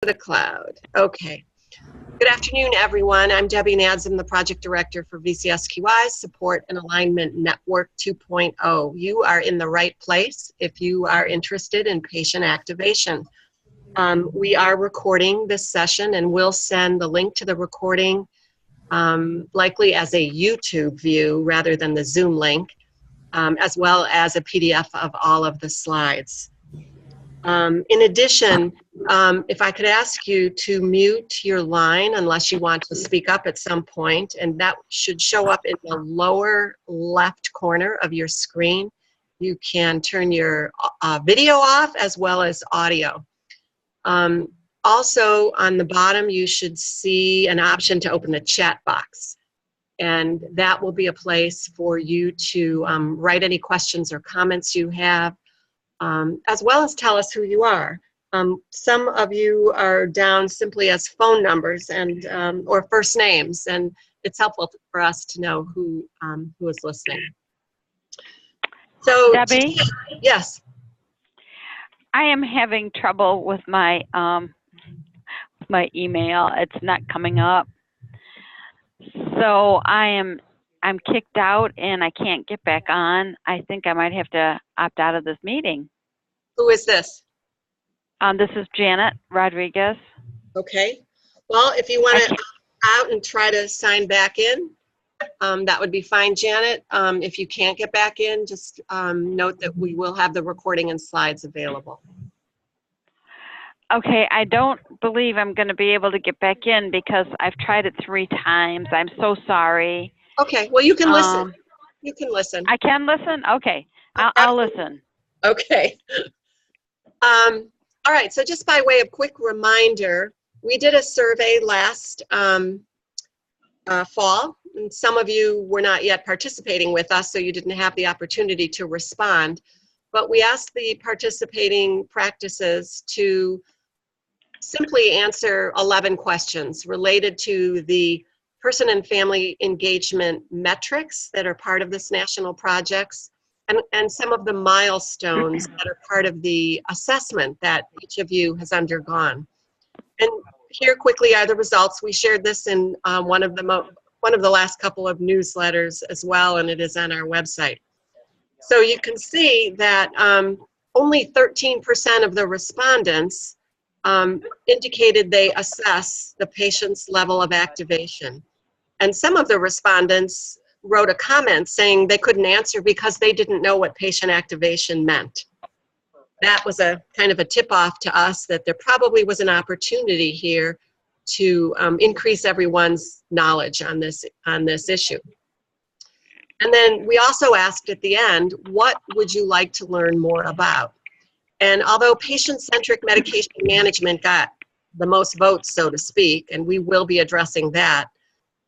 the cloud. Okay. Good afternoon, everyone. I'm Debbie Nads. I'm the project director for VCSQI Support and Alignment Network 2.0. You are in the right place if you are interested in patient activation. We are recording this session, and we'll send the link to the recording likely as a YouTube view rather than the Zoom link, as well as a PDF of all of the slides. In addition, if I could ask you to mute your line unless you want to speak up at some point, and that should show up in the lower left corner of your screen. You can turn your video off as well as audio. Also, on the bottom, you should see an option to open the chat box. And that will be a place for you to write any questions or comments you have, as well as tell us who you are. Some of you are down simply as phone numbers and or first names, and it's helpful for us to know who is listening. So, Debbie? Yes. I am having trouble with my my email. It's not coming up. So I'm kicked out and I can't get back on. I think I might have to opt out of this meeting. Who is this? This is Janet Rodriguez. Okay. Well, if you want to opt out and try to sign back in, that would be fine, Janet. If you can't get back in, just note that we will have the recording and slides available. Okay, I don't believe I'm going to be able to get back in because I've tried it 3 times. I'm so sorry. Okay, well, you can listen. You can listen. I can listen? Okay, I'll listen. Okay. All right, so just by way of quick reminder, we did a survey last fall, and some of you were not yet participating with us, so you didn't have the opportunity to respond. But we asked the participating practices to simply answer 11 questions related to the person and family engagement metrics that are part of this national projects, and some of the milestones that are part of the assessment that each of you has undergone. And here quickly are the results. We shared this in one of the last couple of newsletters as well, and it is on our website. So you can see that only 13% of the respondents indicated they assess the patient's level of activation. And some of the respondents wrote a comment saying they couldn't answer because they didn't know what patient activation meant. That was a kind of a tip-off to us that there probably was an opportunity here to increase everyone's knowledge on this issue. And then we also asked at the end, what would you like to learn more about? And although patient-centric medication management got the most votes, so to speak, and we will be addressing that,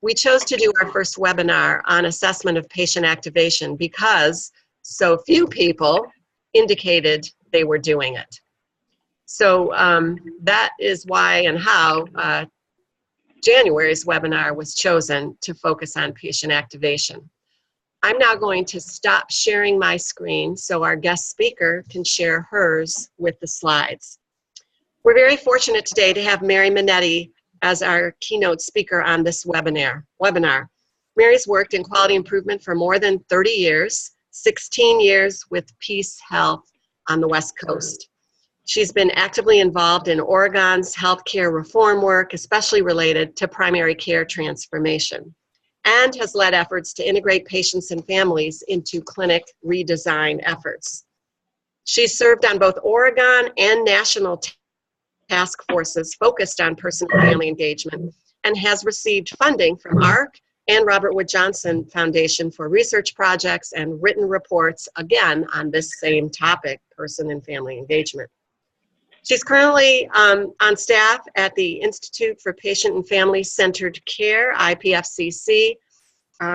we chose to do our first webinar on assessment of patient activation because so few people indicated they were doing it. So that is why and how January's webinar was chosen to focus on patient activation. I'm now going to stop sharing my screen so our guest speaker can share hers with the slides. We're very fortunate today to have Mary Minetti as our keynote speaker on this webinar. Mary's worked in quality improvement for more than 30 years, 16 years with Peace Health on the West Coast. She's been actively involved in Oregon's healthcare reform work, especially related to primary care transformation, and has led efforts to integrate patients and families into clinic redesign efforts. She's served on both Oregon and national task forces focused on person and family engagement, and has received funding from ARC and Robert Wood Johnson Foundation for research projects and written reports, again, on this same topic, person and family engagement. She's currently on staff at the Institute for Patient and Family Centered Care, IPFCC,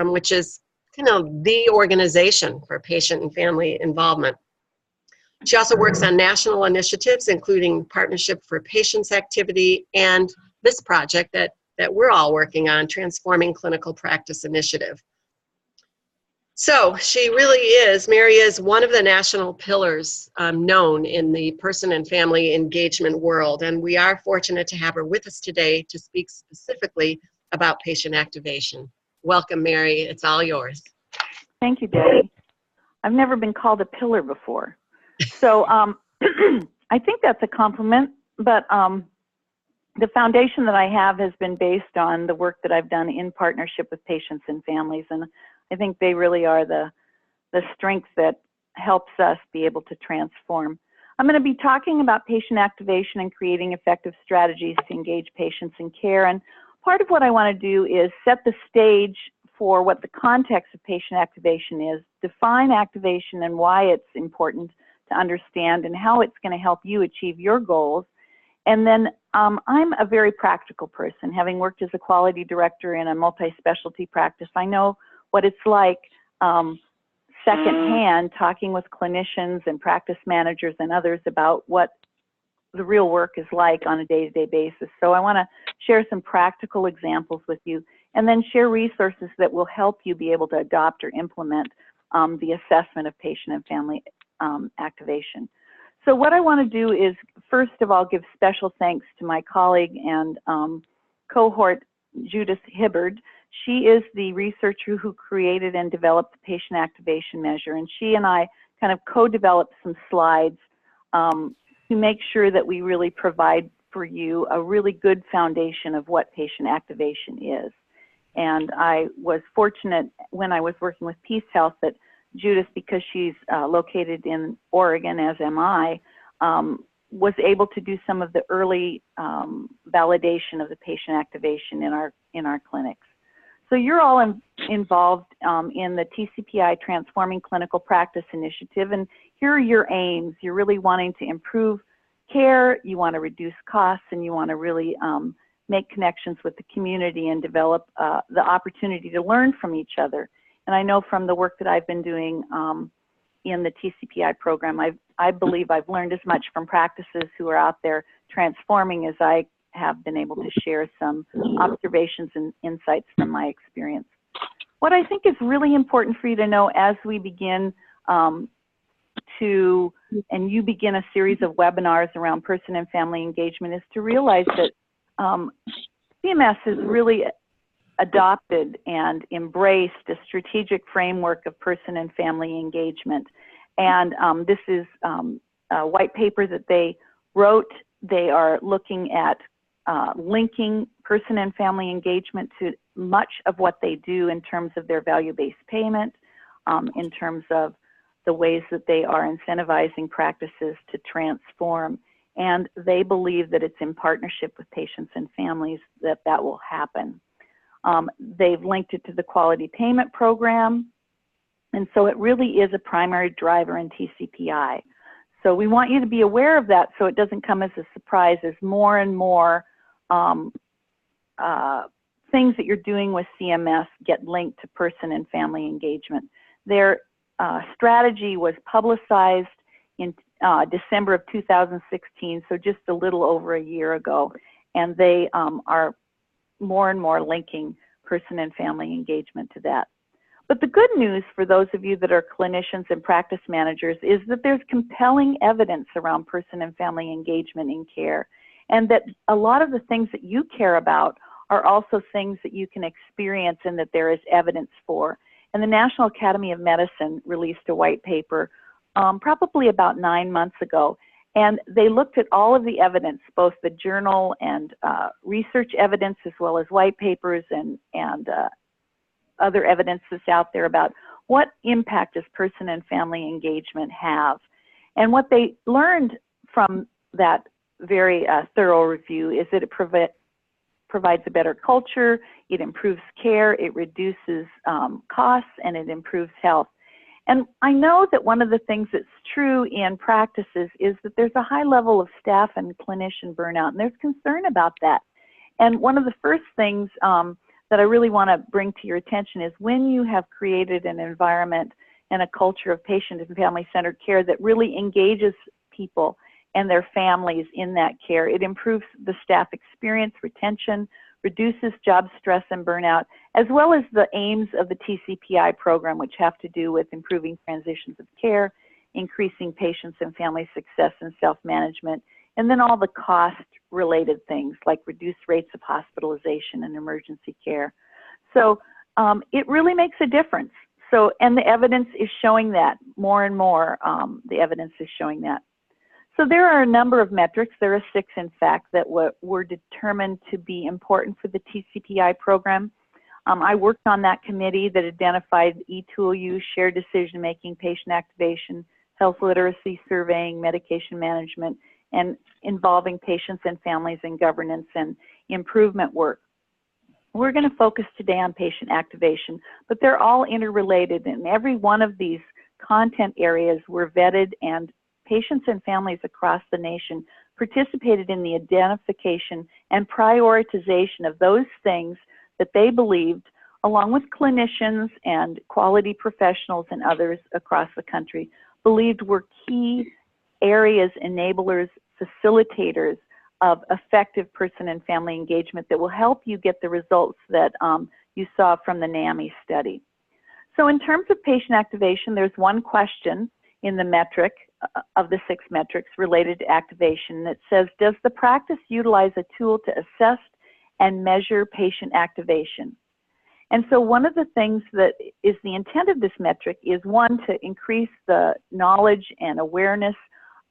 which is kind of the organization for patient and family involvement. She also works on national initiatives, including Partnership for Patients Activity and this project that we're all working on, Transforming Clinical Practice Initiative. So she really is, Mary is one of the national pillars known in the person and family engagement world. And we are fortunate to have her with us today to speak specifically about patient activation. Welcome, Mary. It's all yours. Thank you, Debbie. I've never been called a pillar before. So I think that's a compliment, but the foundation that I have has been based on the work that I've done in partnership with patients and families. And I think they really are the strength that helps us be able to transform. I'm going to be talking about patient activation and creating effective strategies to engage patients in care. And part of what I want to do is set the stage for what the context of patient activation is, define activation and why it's important to understand and how it's going to help you achieve your goals. And then I'm a very practical person. Having worked as a quality director in a multi-specialty practice, I know what it's like secondhand talking with clinicians and practice managers and others about what the real work is like on a day-to-day basis. So I want to share some practical examples with you and then share resources that will help you be able to adopt or implement the assessment of patient and family activation. So what I want to do is, first of all, give special thanks to my colleague and cohort, Judith Hibbard. She is the researcher who created and developed the patient activation measure, and she and I kind of co-developed some slides to make sure that we really provide for you a really good foundation of what patient activation is. And I was fortunate when I was working with Peace Health that Judith, because she's located in Oregon, as am I, was able to do some of the early validation of the patient activation in our clinics. So you're all involved in the TCPI Transforming Clinical Practice Initiative, and here are your aims. You're really wanting to improve care, you want to reduce costs, and you want to really make connections with the community and develop the opportunity to learn from each other. And I know from the work that I've been doing in the TCPI program, I believe I've learned as much from practices who are out there transforming as I have been able to share some observations and insights from my experience. What I think is really important for you to know as we begin and you begin a series of webinars around person and family engagement is to realize that CMS has really adopted and embraced a strategic framework of person and family engagement. And this is a white paper that they wrote. They are looking at linking person and family engagement to much of what they do in terms of their value-based payment, in terms of the ways that they are incentivizing practices to transform. And they believe that it's in partnership with patients and families that that will happen. They've linked it to the quality payment program. And so it really is a primary driver in TCPI. So we want you to be aware of that so it doesn't come as a surprise as more and more things that you're doing with CMS get linked to person and family engagement. Their strategy was publicized in December of 2016, so just a little over a year ago. And they are more and more linking person and family engagement to that. But the good news for those of you that are clinicians and practice managers is that there's compelling evidence around person and family engagement in care, and that a lot of the things that you care about are also things that you can experience and that there is evidence for. And the National Academy of Medicine released a white paper probably about 9 months ago, and they looked at all of the evidence, both the journal and research evidence, as well as white papers and other evidence that's out there about what impact does person and family engagement have. And what they learned from that very thorough review is that it provides a better culture, it improves care, it reduces costs, and it improves health. And I know that one of the things that's true in practices is that there's a high level of staff and clinician burnout, and there's concern about that. And one of the first things that I really want to bring to your attention is when you have created an environment and a culture of patient and family-centered care that really engages people and their families in that care, it improves the staff experience, retention, reduces job stress and burnout, as well as the aims of the TCPI program, which have to do with improving transitions of care, increasing patients' and family success and self-management, and then all the cost-related things like reduced rates of hospitalization and emergency care. So it really makes a difference. So, and the evidence is showing that more and more, the evidence is showing that. So there are a number of metrics, there are 6 in fact, that were determined to be important for the TCPI program. I worked on that committee that identified e-tool use, shared decision-making, patient activation, health literacy surveying, medication management, and involving patients and families in governance and improvement work. We're going to focus today on patient activation, but they're all interrelated, and every one of these content areas were vetted, and patients and families across the nation participated in the identification and prioritization of those things that they believed, along with clinicians and quality professionals and others across the country, believed were key areas, enablers, facilitators of effective person and family engagement that will help you get the results that you saw from the NAMI study. So in terms of patient activation, there's one question in the metric of the 6 metrics related to activation that says, does the practice utilize a tool to assess and measure patient activation? And so one of the things that is the intent of this metric is, one, to increase the knowledge and awareness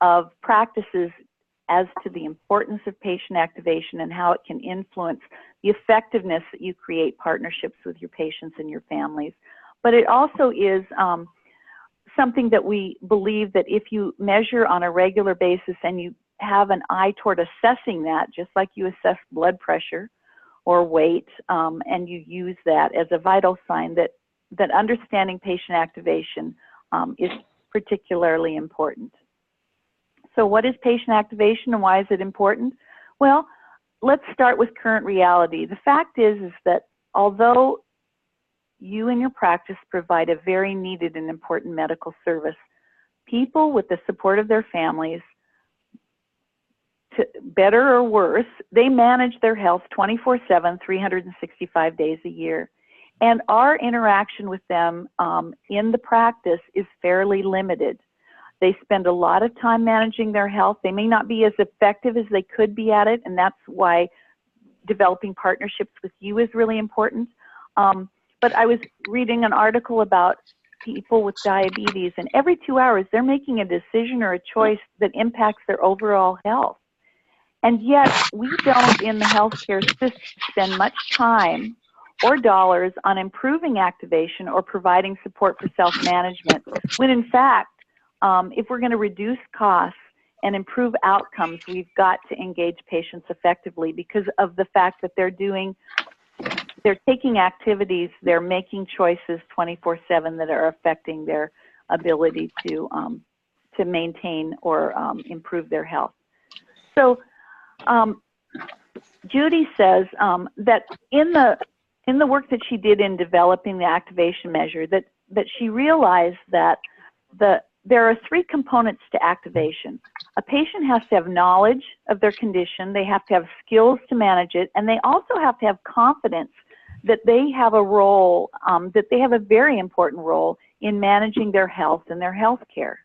of practices as to the importance of patient activation and how it can influence the effectiveness that you create partnerships with your patients and your families. But it also is something that we believe that if you measure on a regular basis and you have an eye toward assessing that, just like you assess blood pressure or weight, and you use that as a vital sign, that understanding patient activation is particularly important. So what is patient activation and why is it important? Well, let's start with current reality. The fact is that although you and your practice provide a very needed and important medical service, people with the support of their families, to better or worse, they manage their health 24/7, 365 days a year. And our interaction with them in the practice is fairly limited. They spend a lot of time managing their health. They may not be as effective as they could be at it, and that's why developing partnerships with you is really important. But I was reading an article about people with diabetes, and every 2 hours they're making a decision or a choice that impacts their overall health. And yet we don't in the healthcare system spend much time or dollars on improving activation or providing support for self-management, when in fact, if we're going to reduce costs and improve outcomes, we've got to engage patients effectively because of the fact that they're taking activities, they're making choices 24/7 that are affecting their ability to maintain or improve their health. So Judy says that in the work that she did in developing the activation measure, that she realized that there are 3 components to activation. A patient has to have knowledge of their condition, they have to have skills to manage it, and they also have to have confidence that they have a role, that they have a very important role in managing their health and their health care.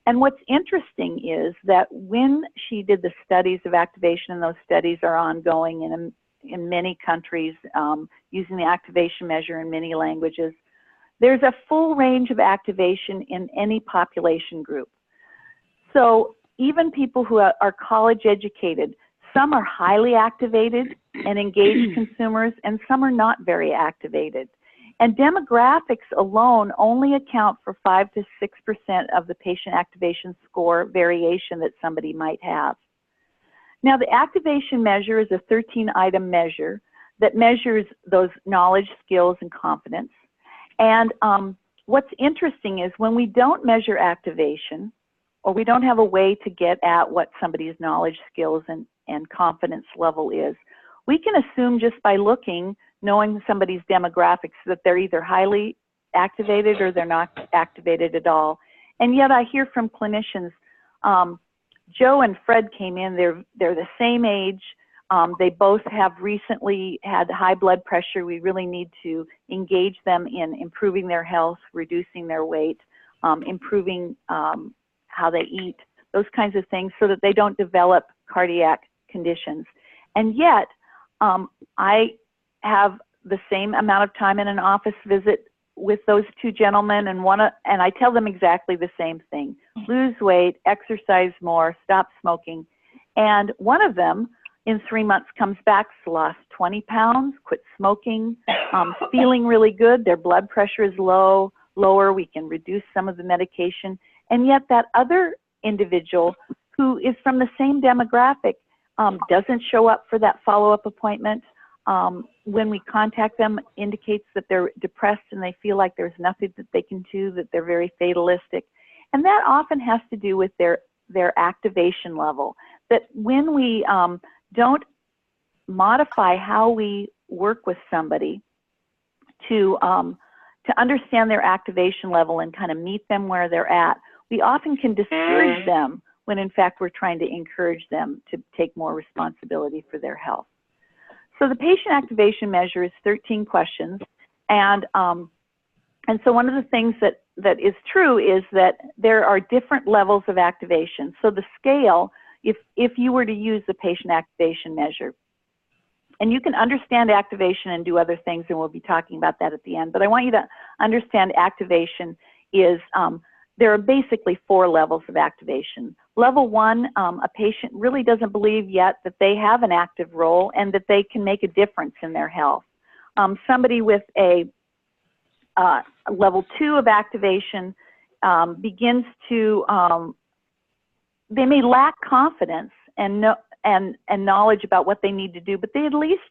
And what's interesting is that when she did the studies of activation, and those studies are ongoing in many countries using the activation measure in many languages, there's a full range of activation in any population group. So even people who are college educated, some are highly activated and engaged consumers, and some are not very activated. And demographics alone only account for 5 to 6% of the patient activation score variation that somebody might have. Now, the activation measure is a 13-item measure that measures those knowledge, skills, and confidence. And what's interesting is when we don't measure activation, or we don't have a way to get at what somebody's knowledge, skills, and confidence level is, we can assume just by looking, knowing somebody's demographics, that they're either highly activated or they're not activated at all. And yet I hear from clinicians, Joe and Fred came in, they're the same age, They both have recently had high blood pressure. We really need to engage them in improving their health, reducing their weight, improving how they eat, those kinds of things, so that they don't develop cardiac conditions. And yet, I have the same amount of time in an office visit with those two gentlemen, and I tell them exactly the same thing: lose weight, exercise more, stop smoking. And one of them, in 3 months, comes back, lost 20 pounds, quit smoking, feeling really good. Their blood pressure is lower. We can reduce some of the medication. And yet that other individual, who is from the same demographic, doesn't show up for that follow-up appointment. When we contact them, indicates that they're depressed and they feel like there's nothing that they can do, that they're very fatalistic. And that often has to do with their activation level. That when we don't modify how we work with somebody to understand their activation level and kind of meet them where they're at, we often can discourage them when in fact we're trying to encourage them to take more responsibility for their health. So the patient activation measure is 13 questions, and so one of the things that is true is that there are different levels of activation. So the scale, if you were to use the patient activation measure, and you can understand activation and do other things, and we'll be talking about that at the end, but I want you to understand activation is, there are basically 4 levels of activation. Level 1, a patient really doesn't believe yet that they have an active role and that they can make a difference in their health. Somebody with a level 2 of activation begins to, they may lack confidence and knowledge about what they need to do, but they at least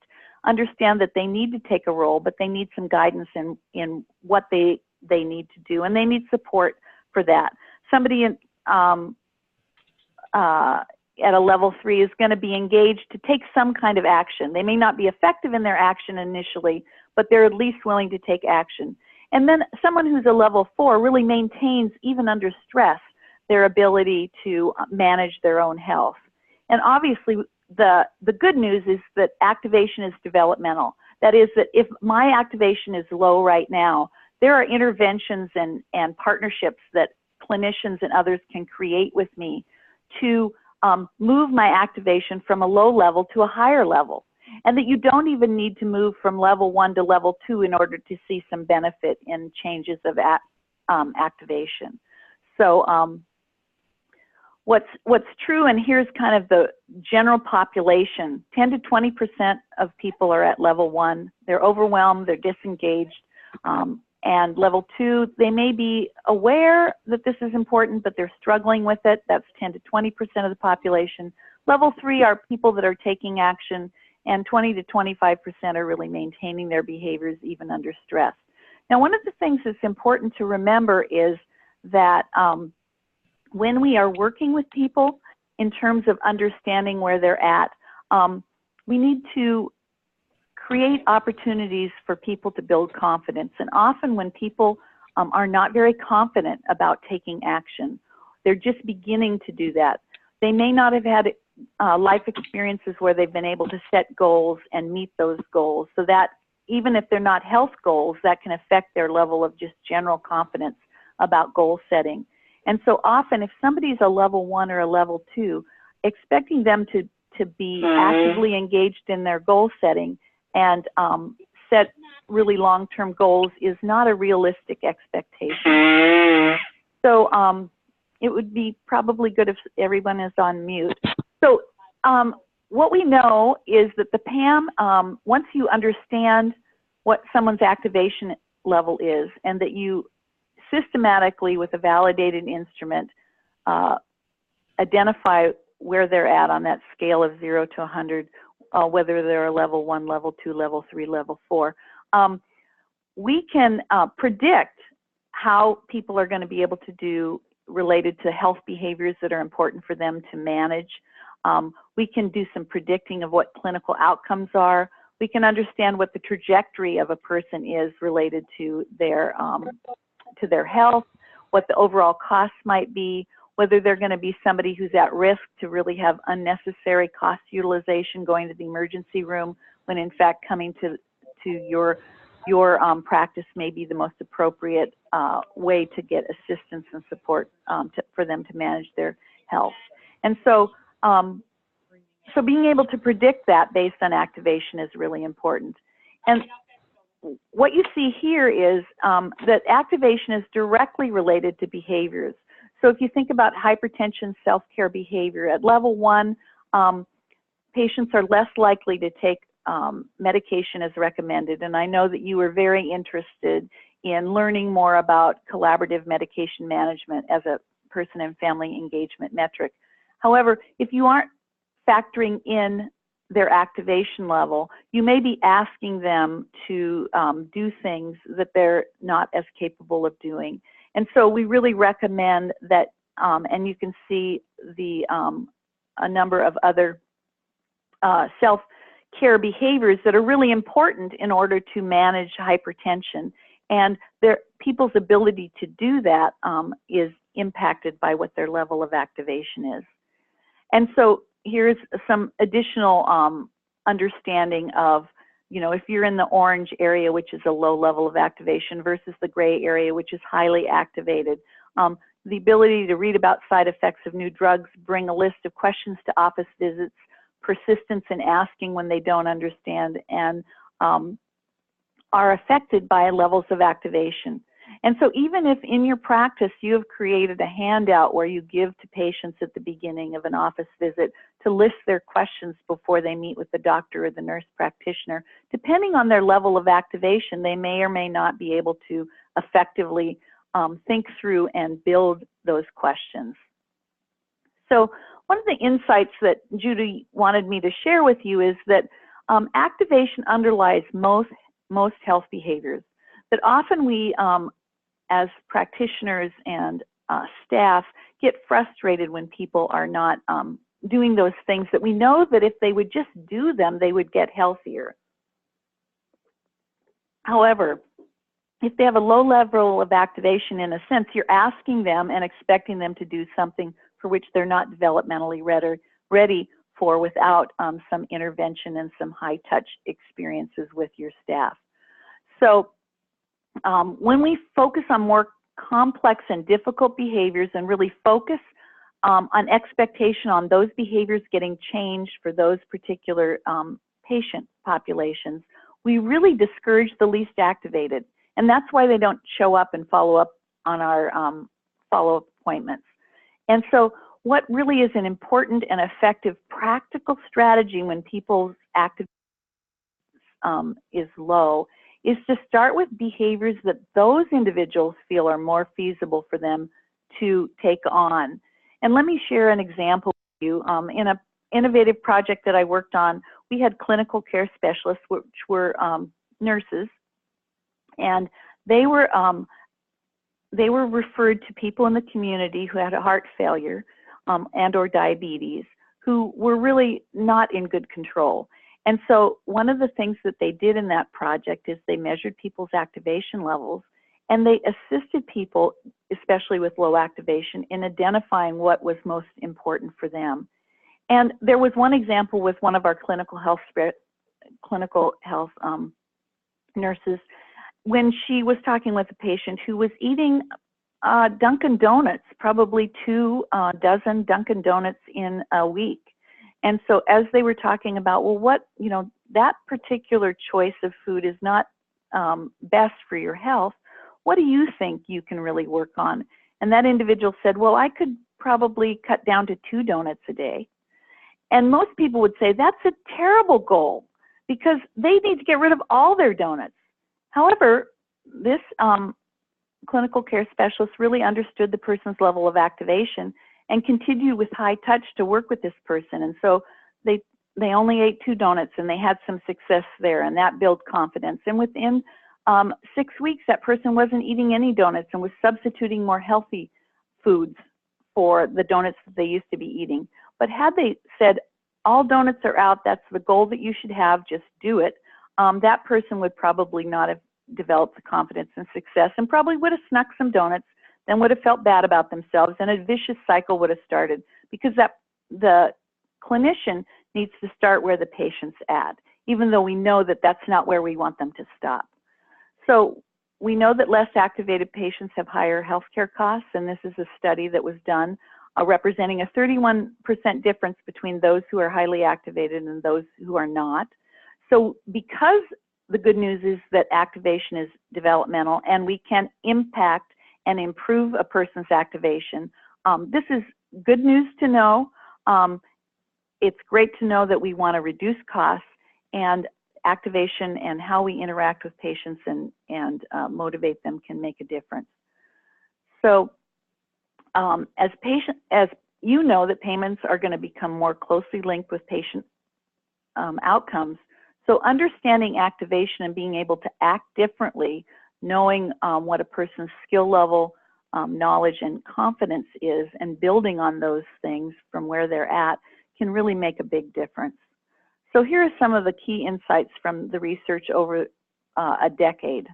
understand that they need to take a role, but they need some guidance in what they need to do, and they need support for that. Somebody in, at a level 3 is going to be engaged to take some kind of action. They may not be effective in their action initially, but they're at least willing to take action. And then someone who's a level 4 really maintains, even under stress, their ability to manage their own health. And obviously, the good news is that activation is developmental. That is, that if my activation is low right now, there are interventions and partnerships that clinicians and others can create with me to move my activation from a low level to a higher level. And that you don't even need to move from level 1 to level 2 in order to see some benefit in changes of activation. So what's true, and here's kind of the general population, 10 to 20% of people are at level 1. They're overwhelmed, they're disengaged. And level 2, they may be aware that this is important, but they're struggling with it. That's 10 to 20% of the population. Level 3 are people that are taking action, and 20 to 25% are really maintaining their behaviors even under stress. Now, one of the things that's important to remember is that when we are working with people in terms of understanding where they're at, we need to create opportunities for people to build confidence. And often when people are not very confident about taking action, they're just beginning to do that. They may not have had life experiences where they've been able to set goals and meet those goals, so that even if they're not health goals, that can affect their level of just general confidence about goal setting. And so often if somebody's a level 1 or a level 2, expecting them to be actively engaged in their goal setting and set really long-term goals is not a realistic expectation. So it would be probably good if everyone is on mute. So what we know is that the PAM, once you understand what someone's activation level is, and that you systematically with a validated instrument identify where they're at on that scale of 0 to 100, whether they're a level 1, level 2, level 3, level 4, we can predict how people are going to be able to do related to health behaviors that are important for them to manage. We can do some predicting of what clinical outcomes are. We can understand what the trajectory of a person is related to their health, what the overall costs might be, whether they're going to be somebody who's at risk to really have unnecessary cost utilization going to the emergency room, when in fact coming to your practice may be the most appropriate way to get assistance and support for them to manage their health. And so, so being able to predict that based on activation is really important. And what you see here is that activation is directly related to behaviors. So if you think about hypertension self-care behavior, at level 1, patients are less likely to take medication as recommended. And I know that you were very interested in learning more about collaborative medication management as a person and family engagement metric. However, if you aren't factoring in their activation level, you may be asking them to do things that they're not as capable of doing. And so we really recommend that, and you can see the a number of other self-care behaviors that are really important in order to manage hypertension. And people's ability to do that is impacted by what their level of activation is. And so here's some additional understanding of, you know, if you're in the orange area, which is a low level of activation, versus the gray area, which is highly activated. The ability to read about side effects of new drugs, bring a list of questions to office visits, persistence in asking when they don't understand, and are affected by levels of activation. And so even if in your practice you have created a handout where you give to patients at the beginning of an office visit to list their questions before they meet with the doctor or the nurse practitioner, depending on their level of activation, they may or may not be able to effectively think through and build those questions. So one of the insights that Judy wanted me to share with you is that activation underlies most health behaviors. That often we, as practitioners and staff, get frustrated when people are not doing those things that we know that if they would just do them, they would get healthier. However, if they have a low level of activation, in a sense, you're asking them and expecting them to do something for which they're not developmentally ready for without some intervention and some high-touch experiences with your staff. So when we focus on more complex and difficult behaviors and really focus on expectation on those behaviors getting changed for those particular patient populations, we really discourage the least activated. And that's why they don't show up and follow up on our follow-up appointments. And so what really is an important and effective practical strategy when people's activity is low is to start with behaviors that those individuals feel are more feasible for them to take on. And let me share an example with you. In an innovative project that I worked on, we had clinical care specialists, which were nurses, and they were referred to people in the community who had a heart failure and or diabetes, who were really not in good control. And so one of the things that they did in that project is they measured people's activation levels, and they assisted people, especially with low activation, in identifying what was most important for them. And there was one example with one of our clinical health nurses, when she was talking with a patient who was eating Dunkin' Donuts, probably 2 dozen Dunkin' Donuts in a week. And so as they were talking about, well, what, you know, that particular choice of food is not best for your health, what do you think you can really work on? And that individual said, well, I could probably cut down to 2 donuts a day. And most people would say that's a terrible goal because they need to get rid of all their donuts. However, this clinical care specialist really understood the person's level of activation and continued with high touch to work with this person. And so they only ate 2 donuts and they had some success there, and that built confidence. And within 6 weeks, that person wasn't eating any donuts and was substituting more healthy foods for the donuts that they used to be eating. But had they said, all donuts are out, that's the goal that you should have, just do it, that person would probably not have developed the confidence and success and probably would have snuck some donuts then would have felt bad about themselves, and a vicious cycle would have started, because the clinician needs to start where the patient's at, even though we know that that's not where we want them to stop. So we know that less activated patients have higher healthcare costs, and this is a study that was done representing a 31% difference between those who are highly activated and those who are not. So because the good news is that activation is developmental and we can impact and improve a person's activation, this is good news to know. It's great to know that we want to reduce costs, and activation and how we interact with patients and motivate them can make a difference. So as you know, that payments are going to become more closely linked with patient outcomes. So understanding activation and being able to act differently, knowing what a person's skill level, knowledge, and confidence is, and building on those things from where they're at can really make a big difference. So here are some of the key insights from the research over a decade.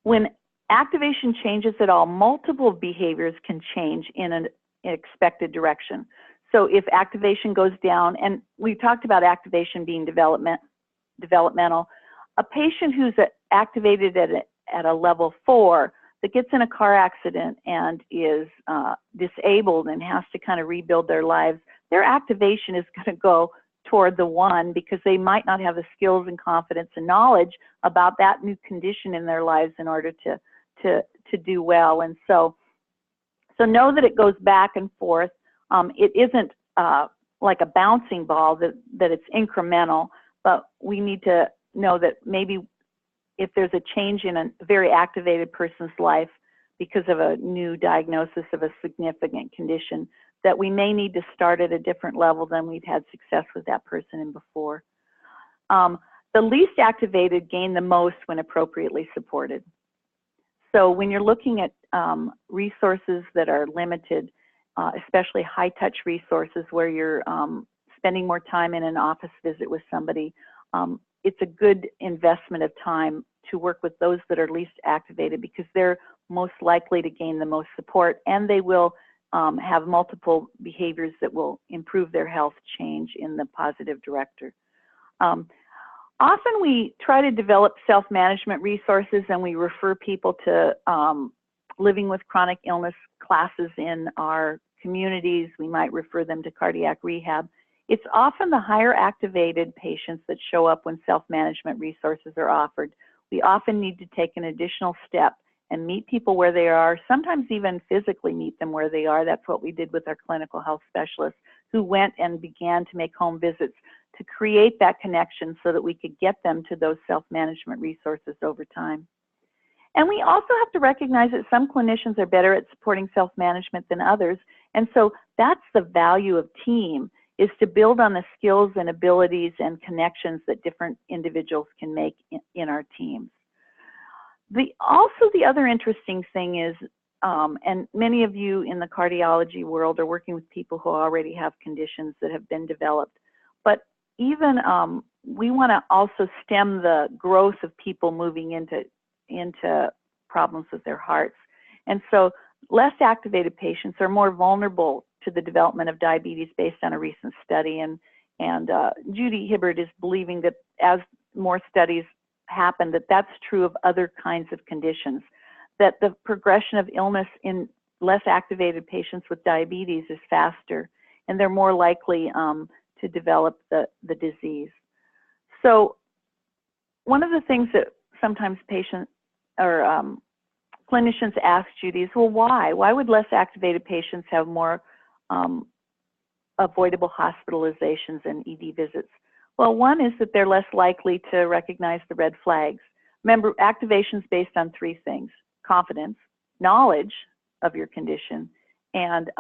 When activation changes at all, multiple behaviors can change in an expected direction. So if activation goes down, and we talked about activation being developmental, a patient who's activated at a level 4 that gets in a car accident and is disabled and has to kind of rebuild their lives, their activation is going to go toward the 1, because they might not have the skills and confidence and knowledge about that new condition in their lives in order to do well. And so know that it goes back and forth. It isn't like a bouncing ball, that it's incremental, but we need to know that maybe if there's a change in a very activated person's life because of a new diagnosis of a significant condition, that we may need to start at a different level than we've had success with that person in before. The least activated gain the most when appropriately supported. So when you're looking at resources that are limited, especially high-touch resources where you're spending more time in an office visit with somebody, it's a good investment of time to work with those that are least activated, because they're most likely to gain the most support, and they will have multiple behaviors that will improve their health change in the positive direction. Often we try to develop self-management resources, and we refer people to living with chronic illness classes in our communities. We might refer them to cardiac rehab. It's often the higher activated patients that show up when self-management resources are offered. We often need to take an additional step and meet people where they are, sometimes even physically meet them where they are. That's what we did with our clinical health specialists, who went and began to make home visits to create that connection so that we could get them to those self-management resources over time. And we also have to recognize that some clinicians are better at supporting self-management than others. And so that's the value of team, is to build on the skills and abilities and connections that different individuals can make in our teams. Also, the other interesting thing is, and many of you in the cardiology world are working with people who already have conditions that have been developed, but even we want to also stem the growth of people moving into problems with their hearts. And so less activated patients are more vulnerable to the development of diabetes based on a recent study. And Judy Hibbert is believing that as more studies happen, that's true of other kinds of conditions, that the progression of illness in less activated patients with diabetes is faster, and they're more likely to develop the disease. So one of the things that sometimes patients or clinicians ask Judy is, well, why? Why would less activated patients have more avoidable hospitalizations and ED visits? Well, one is that they're less likely to recognize the red flags. Remember, activation is based on 3 things: confidence, knowledge of your condition, and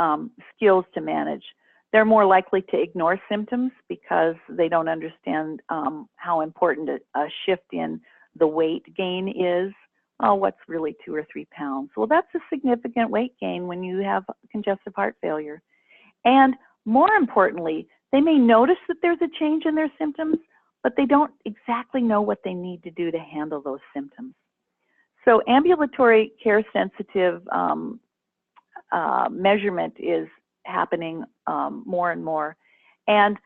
skills to manage. They're more likely to ignore symptoms because they don't understand how important a shift in the weight gain is. Oh, what's really 2 or 3 pounds? Well, that's a significant weight gain when you have congestive heart failure. And more importantly, they may notice that there's a change in their symptoms, but they don't exactly know what they need to do to handle those symptoms. So ambulatory care sensitive measurement is happening more and more. And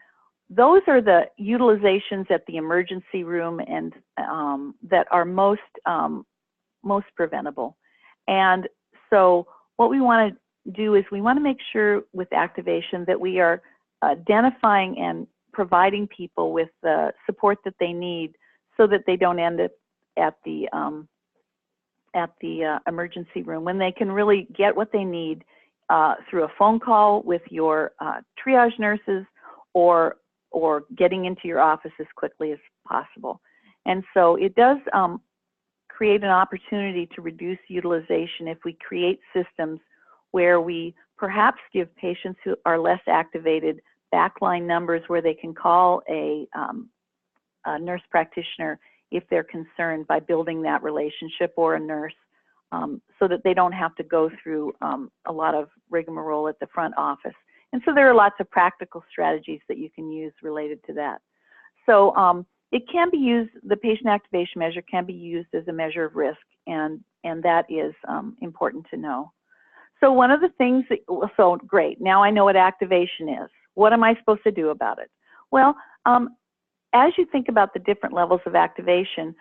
those are the utilizations at the emergency room and that are most preventable. And so what we want to do is we want to make sure with activation that we are identifying and providing people with the support that they need so that they don't end up at the emergency room, when they can really get what they need through a phone call with your triage nurses or getting into your office as quickly as possible. And so it does create an opportunity to reduce utilization if we create systems where we perhaps give patients who are less activated backline numbers where they can call a nurse practitioner if they're concerned, by building that relationship, or a nurse, so that they don't have to go through a lot of rigmarole at the front office. And so there are lots of practical strategies that you can use related to that. So it can be used, the patient activation measure can be used as a measure of risk, and that is important to know. So one of the things that, so great, now I know what activation is. What am I supposed to do about it? Well, as you think about the different levels of activation,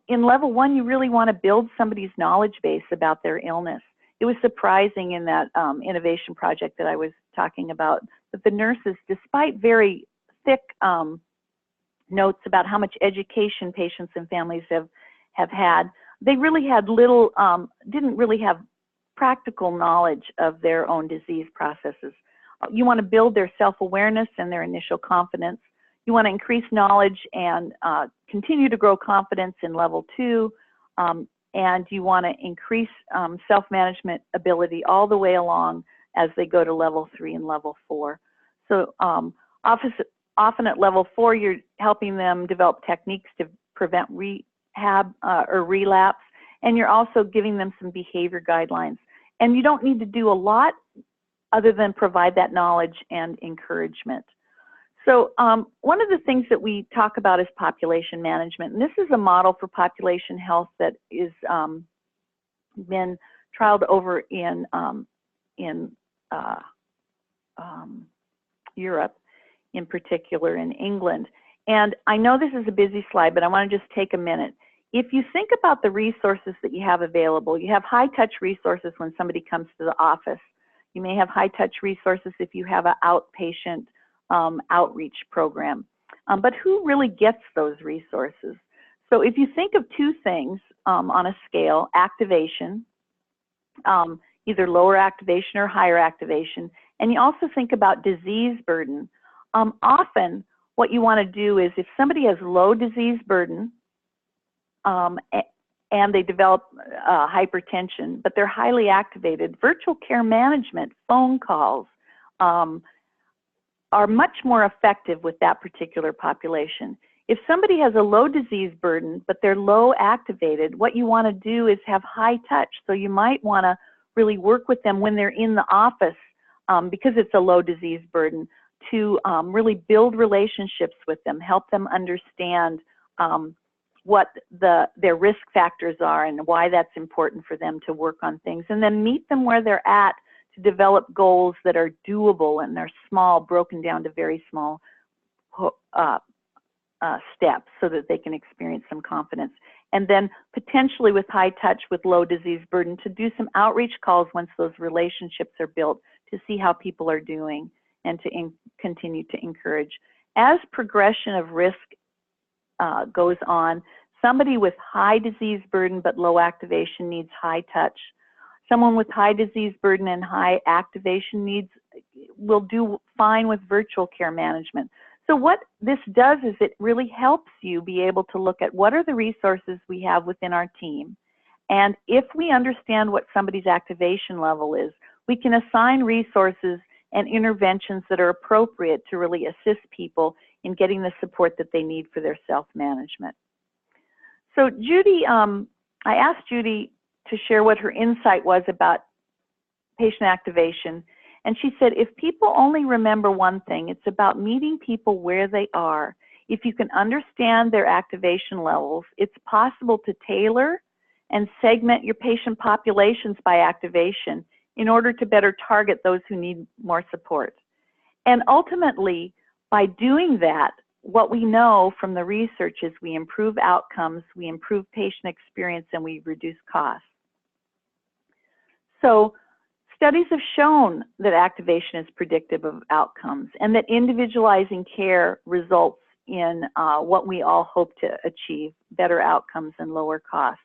in level 1, you really want to build somebody's knowledge base about their illness. It was surprising in that innovation project that I was talking about that the nurses, despite very thick notes about how much education patients and families have had, they really had little, didn't really have practical knowledge of their own disease processes. You want to build their self-awareness and their initial confidence. You want to increase knowledge and continue to grow confidence in level 2, and you want to increase self-management ability all the way along as they go to level 3 and level 4. So often at level 4, you're helping them develop techniques to prevent rehab or relapse, and you're also giving them some behavior guidelines. And you don't need to do a lot other than provide that knowledge and encouragement. So one of the things that we talk about is population management, and this is a model for population health that is been trialed over in Europe, in particular in England. And I know this is a busy slide, but I want to just take a minute. If you think about the resources that you have available, you have high-touch resources when somebody comes to the office. You may have high-touch resources if you have an outpatient outreach program. But who really gets those resources? So if you think of two things on a scale, activation, either lower activation or higher activation, and you also think about disease burden, often what you want to do is if somebody has low disease burden and they develop hypertension, but they're highly activated, virtual care management, phone calls, are much more effective with that particular population. If somebody has a low disease burden, but they're low activated, what you want to do is have high touch. So you might want to really work with them when they're in the office, because it's a low disease burden, to really build relationships with them, help them understand what their risk factors are and why that's important for them to work on things, and then meet them where they're at to develop goals that are doable and they're small, broken down to very small steps so that they can experience some confidence. And then potentially with high touch, with low disease burden, to do some outreach calls once those relationships are built to see how people are doing and to continue to encourage. As progression of risk goes on, somebody with high disease burden but low activation needs high touch. Someone with high disease burden and high activation will do fine with virtual care management. So what this does is it really helps you be able to look at what are the resources we have within our team. And if we understand what somebody's activation level is, we can assign resources and interventions that are appropriate to really assist people in getting the support that they need for their self-management. So Judy, I asked Judy to share what her insight was about patient activation. And she said, if people only remember one thing, it's about meeting people where they are. If you can understand their activation levels, it's possible to tailor and segment your patient populations by activation in order to better target those who need more support. And ultimately, by doing that, what we know from the research is we improve outcomes, we improve patient experience, and we reduce costs. So studies have shown that activation is predictive of outcomes and that individualizing care results in what we all hope to achieve, better outcomes and lower costs.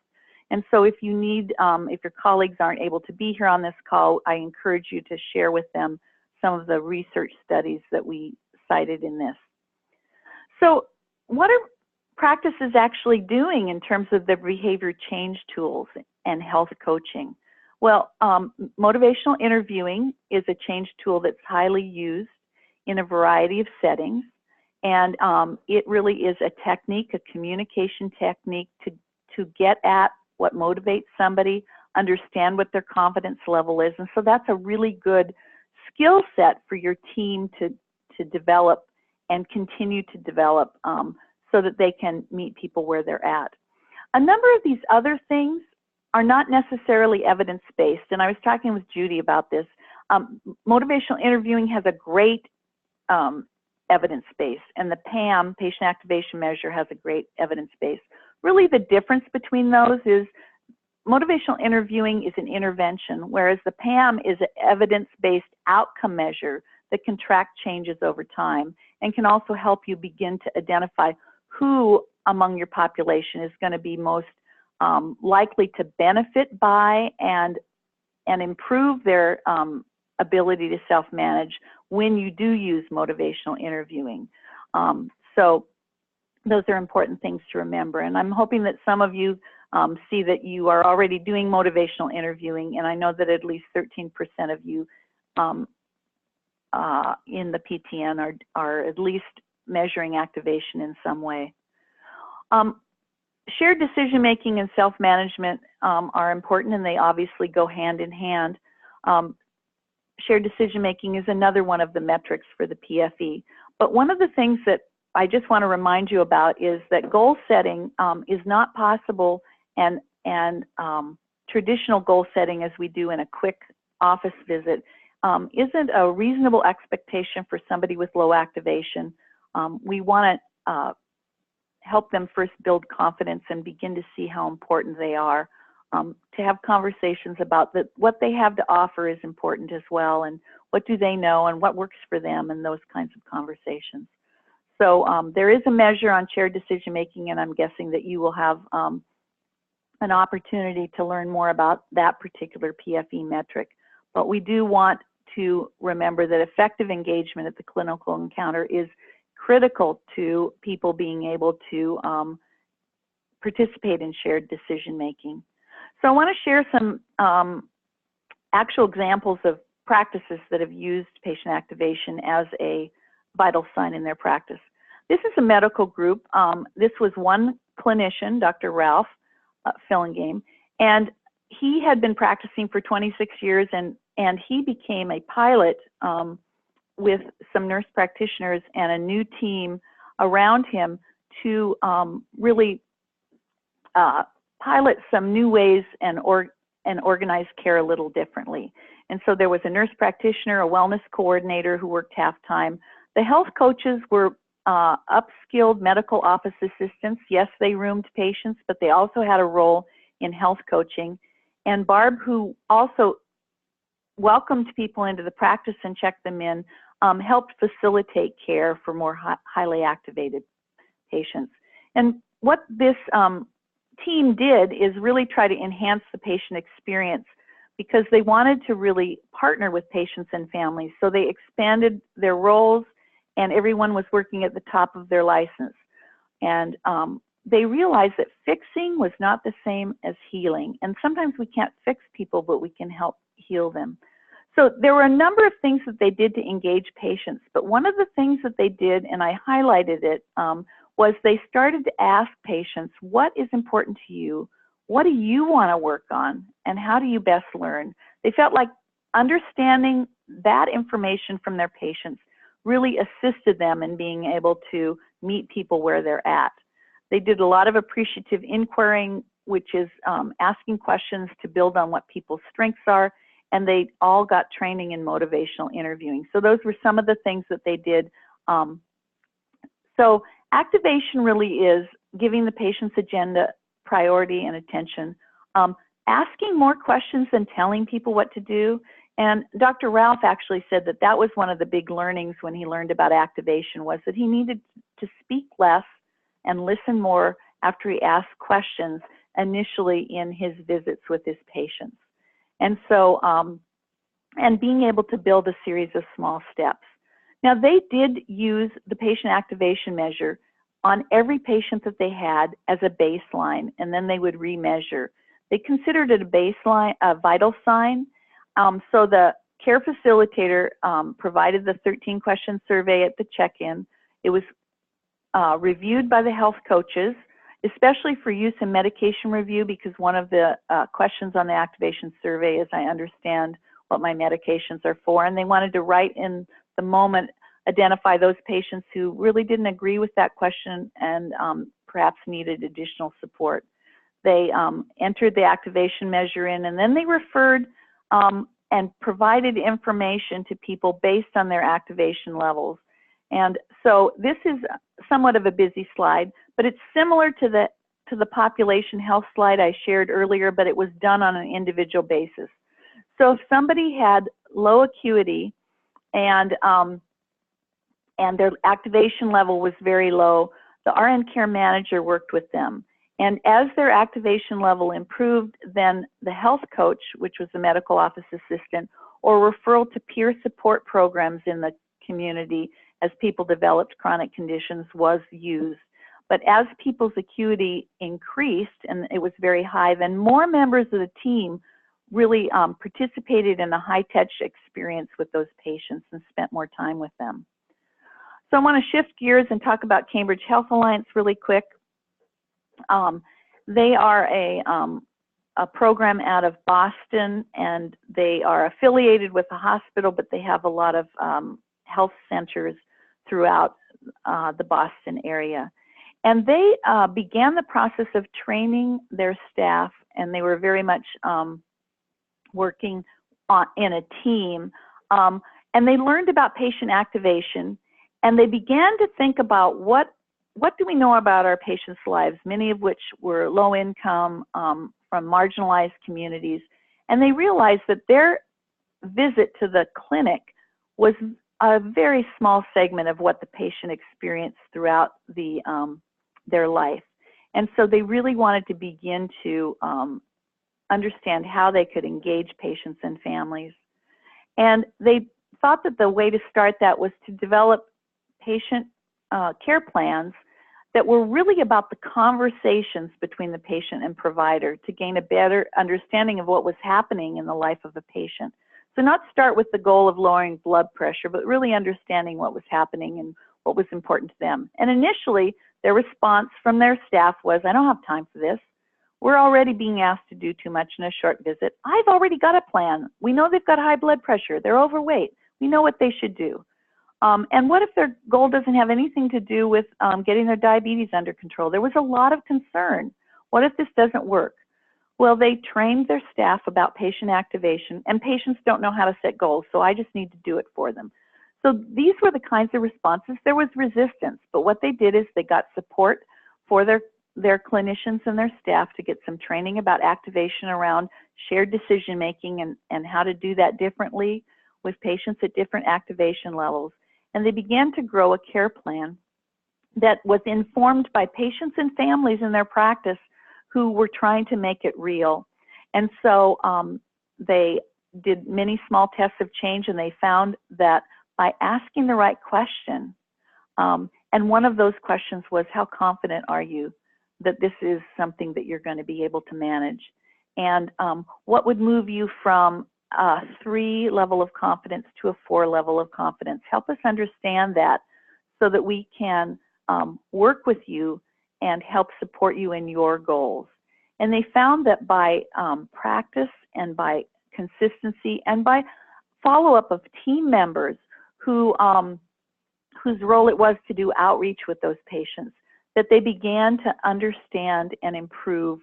And so if you need, if your colleagues aren't able to be here on this call, I encourage you to share with them some of the research studies that we cited in this. So what are practices actually doing in terms of the behavior change tools and health coaching? Well, motivational interviewing is a change tool that's highly used in a variety of settings. And it really is a technique, a communication technique to get at what motivates somebody, understand what their confidence level is. And so that's a really good skill set for your team to develop and continue to develop so that they can meet people where they're at. A number of these other things are not necessarily evidence-based, and I was talking with Judy about this. Motivational interviewing has a great evidence base, and the PAM, Patient Activation Measure, has a great evidence base. Really the difference between those is motivational interviewing is an intervention, whereas the PAM is an evidence-based outcome measure that can track changes over time and can also help you begin to identify who among your population is going to be most likely to benefit by and improve their ability to self-manage when you do use motivational interviewing. So those are important things to remember. And I'm hoping that some of you see that you are already doing motivational interviewing, and I know that at least 13% of you in the PTN are at least measuring activation in some way. Shared decision-making and self-management are important, and they obviously go hand in hand. Shared decision-making is another one of the metrics for the PFE. But one of the things that I just want to remind you about is that goal setting is not possible, and traditional goal setting as we do in a quick office visit isn't a reasonable expectation for somebody with low activation. We want to help them first build confidence and begin to see how important they are. To have conversations about that, what they have to offer is important as well, and what do they know and what works for them, and those kinds of conversations. So there is a measure on shared decision making, and I'm guessing that you will have an opportunity to learn more about that particular PFE metric. But we do want to remember that effective engagement at the clinical encounter is critical to people being able to participate in shared decision making. So I want to share some actual examples of practices that have used patient activation as a vital sign in their practice. This is a medical group. This was one clinician, Dr. Ralph Fillingame, and he had been practicing for 26 years, and he became a pilot with some nurse practitioners and a new team around him to really pilot some new ways and organize care a little differently. And so there was a nurse practitioner, a wellness coordinator who worked half-time. The health coaches were upskilled medical office assistants. Yes, they roomed patients, but they also had a role in health coaching. And Barb, who also welcomed people into the practice and checked them in, helped facilitate care for more highly activated patients. And what this team did is really try to enhance the patient experience because they wanted to really partner with patients and families. So they expanded their roles, and everyone was working at the top of their license. And they realized that fixing was not the same as healing. And sometimes we can't fix people, but we can help heal them. So there were a number of things that they did to engage patients, but one of the things that they did, and I highlighted it, was they started to ask patients, what is important to you? What do you want to work on? And how do you best learn? They felt like understanding that information from their patients really assisted them in being able to meet people where they're at. They did a lot of appreciative inquiring which is asking questions to build on what people's strengths are, and they all got training in motivational interviewing. So those were some of the things that they did. So activation really is giving the patient's agenda priority and attention, asking more questions than telling people what to do. And Dr. Ralph actually said that that was one of the big learnings when he learned about activation, was that he needed to speak less and listen more after he asked questions initially in his visits with his patients. And so, and being able to build a series of small steps. Now, they did use the patient activation measure on every patient that they had as a baseline, and then they would remeasure. They considered it a baseline, a vital sign. So the care facilitator provided the 13-question survey at the check-in. It was reviewed by the health coaches, especially for use in medication review, because one of the questions on the activation survey is, I understand what my medications are for, and they wanted to write in the moment, identify those patients who really didn't agree with that question and perhaps needed additional support. They entered the activation measure in, and then they referred and provided information to people based on their activation levels. And so this is somewhat of a busy slide, but it's similar to the population health slide I shared earlier, but it was done on an individual basis. So if somebody had low acuity and their activation level was very low, the RN care manager worked with them. And as their activation level improved, then the health coach, which was the medical office assistant, or referral to peer support programs in the community as people developed chronic conditions, was used. But as people's acuity increased, and it was very high, then more members of the team really participated in a high-touch experience with those patients and spent more time with them. So I want to shift gears and talk about Cambridge Health Alliance really quick. They are a program out of Boston, and they are affiliated with a hospital, but they have a lot of health centers throughout the Boston area. And they began the process of training their staff, and they were very much working in a team. And they learned about patient activation, and they began to think about what do we know about our patients' lives, many of which were low income, from marginalized communities. And they realized that their visit to the clinic was a very small segment of what the patient experienced throughout their life. And so they really wanted to begin to understand how they could engage patients and families. And they thought that the way to start that was to develop patient care plans that were really about the conversations between the patient and provider to gain a better understanding of what was happening in the life of a patient. So not start with the goal of lowering blood pressure, but really understanding what was happening and what was important to them. And initially, their response from their staff was, I don't have time for this. We're already being asked to do too much in a short visit. I've already got a plan. We know they've got high blood pressure. They're overweight. We know what they should do. And what if their goal doesn't have anything to do with getting their diabetes under control? There was a lot of concern. What if this doesn't work? Well, they trained their staff about patient activation, and patients don't know how to set goals, so I just need to do it for them. So these were the kinds of responses. There was resistance, but what they did is they got support for their clinicians and their staff to get some training about activation around shared decision making and how to do that differently with patients at different activation levels. And they began to grow a care plan that was informed by patients and families in their practice who were trying to make it real. And so they did many small tests of change, and they found that by asking the right question, and one of those questions was, how confident are you that this is something that you're going to be able to manage? And what would move you from a 3 level of confidence to a 4 level of confidence? Help us understand that so that we can work with you and help support you in your goals. And they found that by practice and by consistency and by follow-up of team members whose role it was to do outreach with those patients, that they began to understand and improve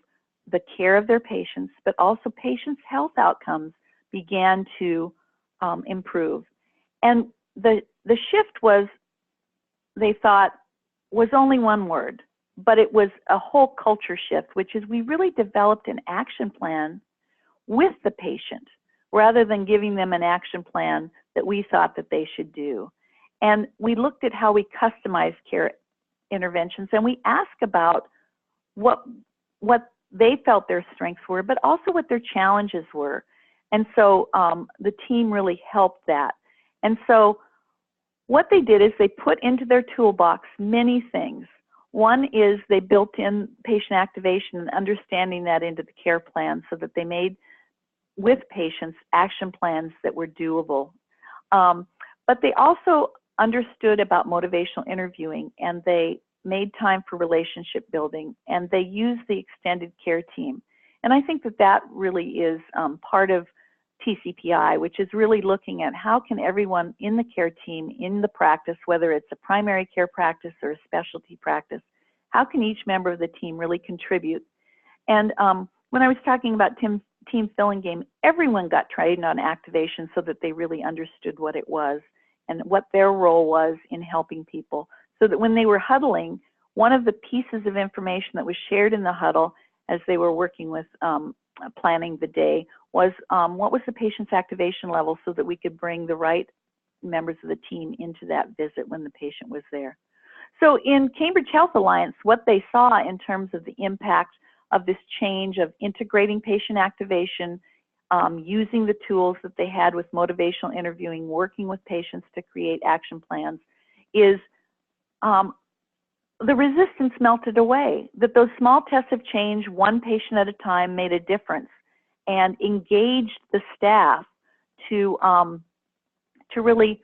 the care of their patients, but also patients' health outcomes began to improve. And the shift was, they thought, was only one word, but it was a whole culture shift, which is we really developed an action plan with the patient rather than giving them an action plan that we thought that they should do. And we looked at how we customized care interventions, and we asked about what they felt their strengths were, but also what their challenges were. And so the team really helped that. And so what they did is they put into their toolbox many things. One is they built in patient activation and understanding that into the care plan so that they made, with patients, action plans that were doable. But they also understood about motivational interviewing, and they made time for relationship building, and they used the extended care team. And I think that that really is part of TCPI, which is really looking at how can everyone in the care team, in the practice, whether it's a primary care practice or a specialty practice, how can each member of the team really contribute? And when I was talking about team filling game, everyone got trained on activation so that they really understood what it was and what their role was in helping people, so that when they were huddling, one of the pieces of information that was shared in the huddle as they were working with planning the day was what was the patient's activation level, so that we could bring the right members of the team into that visit when the patient was there. So in Cambridge Health Alliance, what they saw in terms of the impact of this change of integrating patient activation, using the tools that they had with motivational interviewing, working with patients to create action plans, is the resistance melted away, that those small tests of change, one patient at a time, made a difference and engaged the staff to really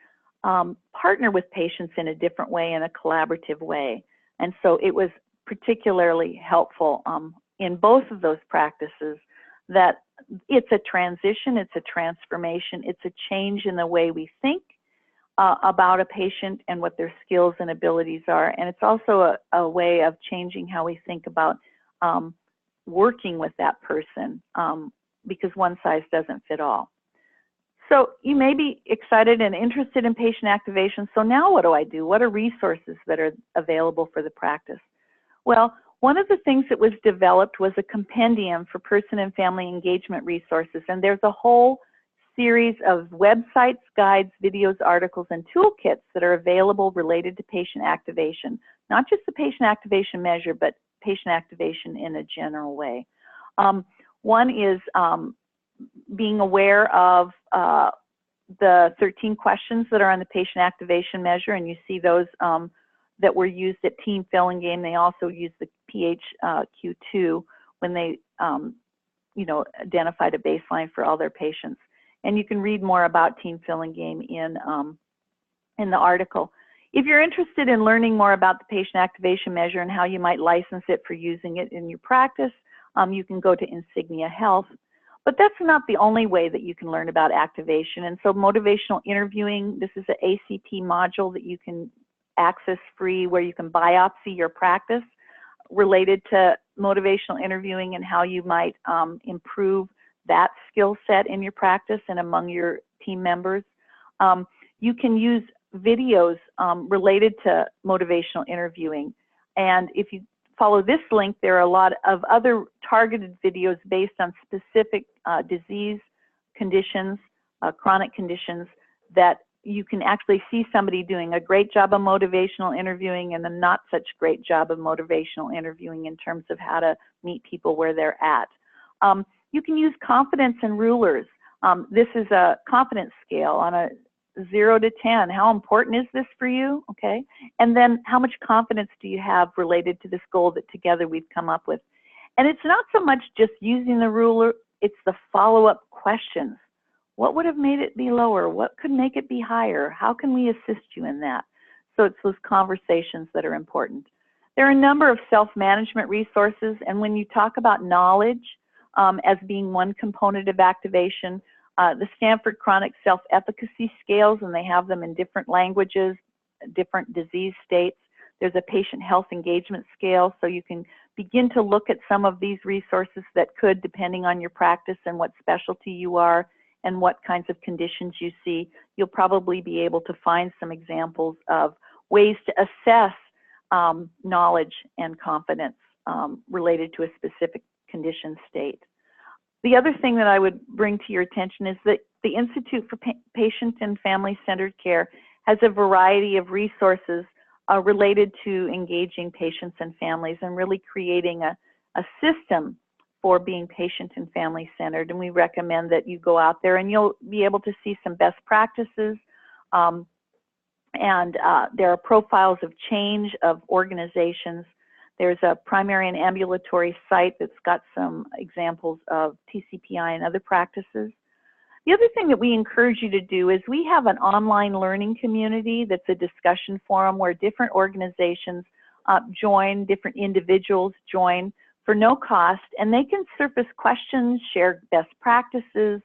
partner with patients in a different way, in a collaborative way. And so it was particularly helpful in both of those practices that it's a transition, it's a transformation, it's a change in the way we think about a patient and what their skills and abilities are. And it's also a way of changing how we think about working with that person, because one size doesn't fit all. So you may be excited and interested in patient activation. So now what do I do? What are resources that are available for the practice? Well, one of the things that was developed was a compendium for person and family engagement resources. And there's a whole series of websites, guides, videos, articles, and toolkits that are available related to patient activation. Not just the patient activation measure, but patient activation in a general way. One is being aware of the 13 questions that are on the patient activation measure, and you see those that were used at Team Filling Game. They also used the PHQ-2 when they identified a baseline for all their patients. And you can read more about Team Filling Game in the article. If you're interested in learning more about the patient activation measure and how you might license it for using it in your practice, you can go to Insignia Health. But that's not the only way that you can learn about activation. And so motivational interviewing, this is an ACP module that you can access free, where you can biopsy your practice related to motivational interviewing and how you might improve that skill set in your practice and among your team members. You can use videos related to motivational interviewing. And if you follow this link, there are a lot of other targeted videos based on specific disease conditions, chronic conditions, that you can actually see somebody doing a great job of motivational interviewing and a not such great job of motivational interviewing in terms of how to meet people where they're at. You can use confidence and rulers. This is a confidence scale on a 0 to 10. How important is this for you? Okay. And then how much confidence do you have related to this goal that together we've come up with? And it's not so much just using the ruler, it's the follow-up questions. What would have made it be lower? What could make it be higher? How can we assist you in that? So it's those conversations that are important. There are a number of self-management resources, and when you talk about knowledge as being one component of activation, the Stanford Chronic Self-Efficacy Scales, and they have them in different languages, different disease states. There's a patient health engagement scale, so you can begin to look at some of these resources that could, depending on your practice and what specialty you are and what kinds of conditions you see, you'll probably be able to find some examples of ways to assess knowledge and confidence related to a specific condition state. The other thing that I would bring to your attention is that the Institute for Patient and Family-Centered Care has a variety of resources related to engaging patients and families and really creating a system for being patient and family-centered. And we recommend that you go out there and you'll be able to see some best practices. There are profiles of change of organizations. There's a primary and ambulatory site that's got some examples of TCPI and other practices. The other thing that we encourage you to do is we have an online learning community that's a discussion forum where different organizations join, different individuals join for no cost, and they can surface questions, share best practices,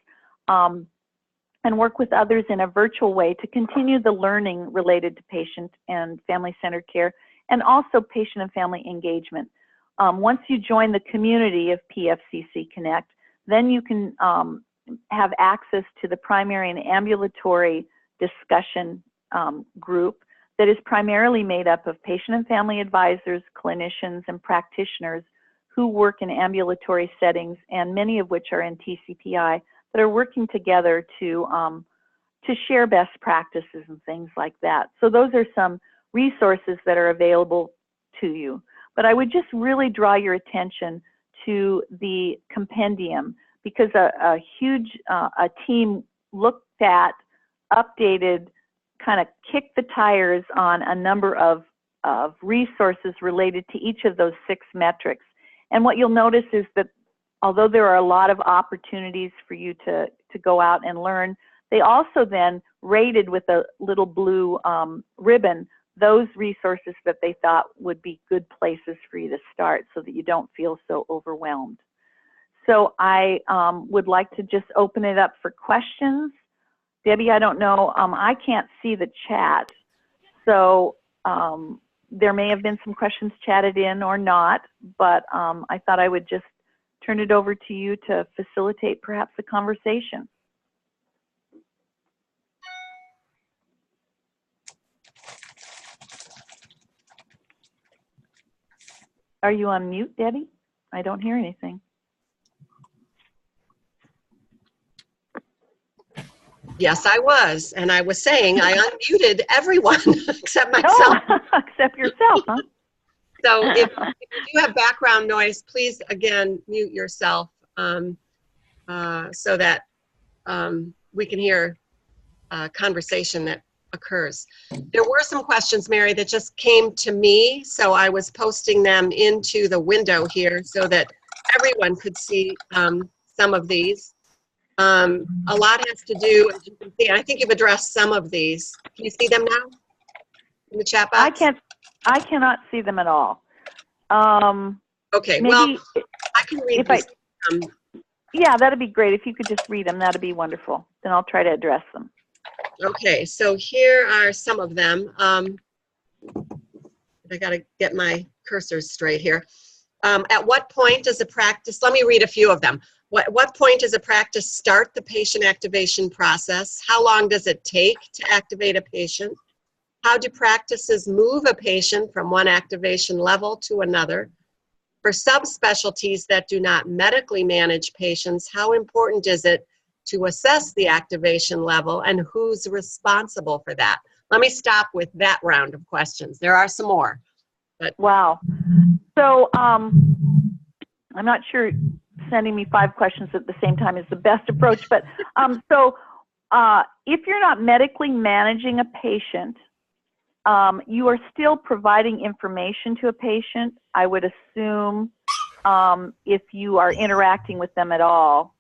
and work with others in a virtual way to continue the learning related to patient and family-centered care and also patient and family engagement. Once you join the community of PFCC Connect, then you can have access to the primary and ambulatory discussion group that is primarily made up of patient and family advisors, clinicians, and practitioners who work in ambulatory settings, and many of which are in TCPI, that are working together to share best practices and things like that. So those are some resources that are available to you. But I would just really draw your attention to the compendium, because a huge team looked at, updated, kind of kicked the tires on a number of resources related to each of those 6 metrics. And what you'll notice is that although there are a lot of opportunities for you to go out and learn, they also then rated with a little blue ribbon those resources that they thought would be good places for you to start so that you don't feel so overwhelmed. So I would like to just open it up for questions. Debbie, I don't know, I can't see the chat. So there may have been some questions chatted in or not, but I thought I would just turn it over to you to facilitate perhaps a conversation. Are you on mute, Debbie? I don't hear anything. Yes, I was. And I was saying I unmuted everyone except myself. Oh, except yourself, huh? So if you have background noise, please, again, mute yourself so that we can hear conversation that occurs. There were some questions, Mary, that just came to me, so I was posting them into the window here so that everyone could see some of these. A lot has to do, as you can see, I think you've addressed some of these. Can you see them now in the chat box? I cannot see them at all. Okay, well, I can read these. Yeah, that'd be great. If you could just read them, that'd be wonderful. Then I'll try to address them. Okay, so here are some of them. I got to get my cursors straight here. At what point does a practice, let me read a few of them. What point does a practice start the patient activation process? How long does it take to activate a patient? How do practices move a patient from one activation level to another? For subspecialties that do not medically manage patients, how important is it to assess the activation level and who's responsible for that? Let me stop with that round of questions. There are some more. But wow. So I'm not sure sending me 5 questions at the same time is the best approach, but if you're not medically managing a patient, you are still providing information to a patient, I would assume, if you are interacting with them at all.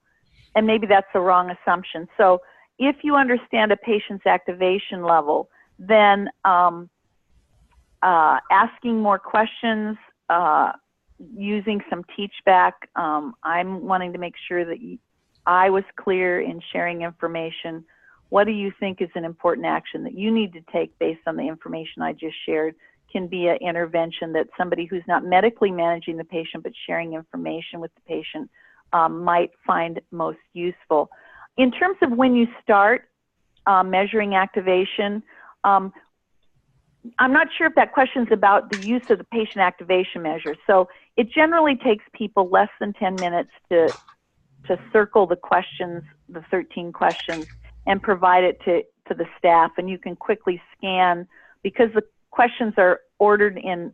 And maybe that's the wrong assumption. So if you understand a patient's activation level, then asking more questions, using some teach back. I'm wanting to make sure that I was clear in sharing information. What do you think is an important action that you need to take based on the information I just shared? can be an intervention that somebody who's not medically managing the patient but sharing information with the patient might find most useful. In terms of when you start measuring activation, I'm not sure if that question's about the use of the patient activation measure. So it generally takes people less than 10 minutes to circle the questions, the 13 questions, and provide it to the staff. And you can quickly scan, because the questions are ordered in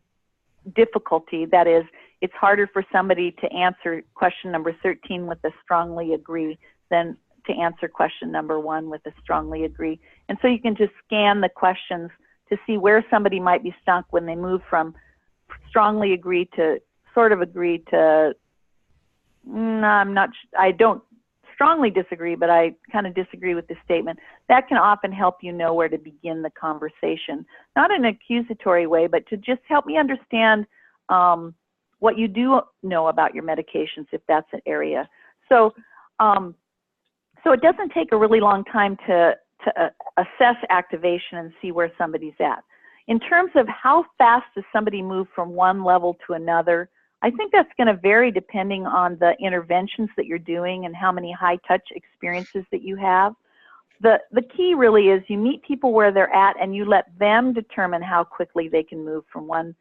difficulty. That is, it's harder for somebody to answer question number 13 with a strongly agree than to answer question number 1 with a strongly agree. And so you can just scan the questions to see where somebody might be stuck when they move from strongly agree to sort of agree to, I don't strongly disagree, but I kind of disagree with this statement. That can often help you know where to begin the conversation. Not in an accusatory way, but to just help me understand what you do know about your medications, if that's an area. So, so it doesn't take a really long time to assess activation and see where somebody's at. In terms of how fast does somebody move from one level to another, I think that's going to vary depending on the interventions that you're doing and how many high-touch experiences that you have. The key really is you meet people where they're at and you let them determine how quickly they can move from one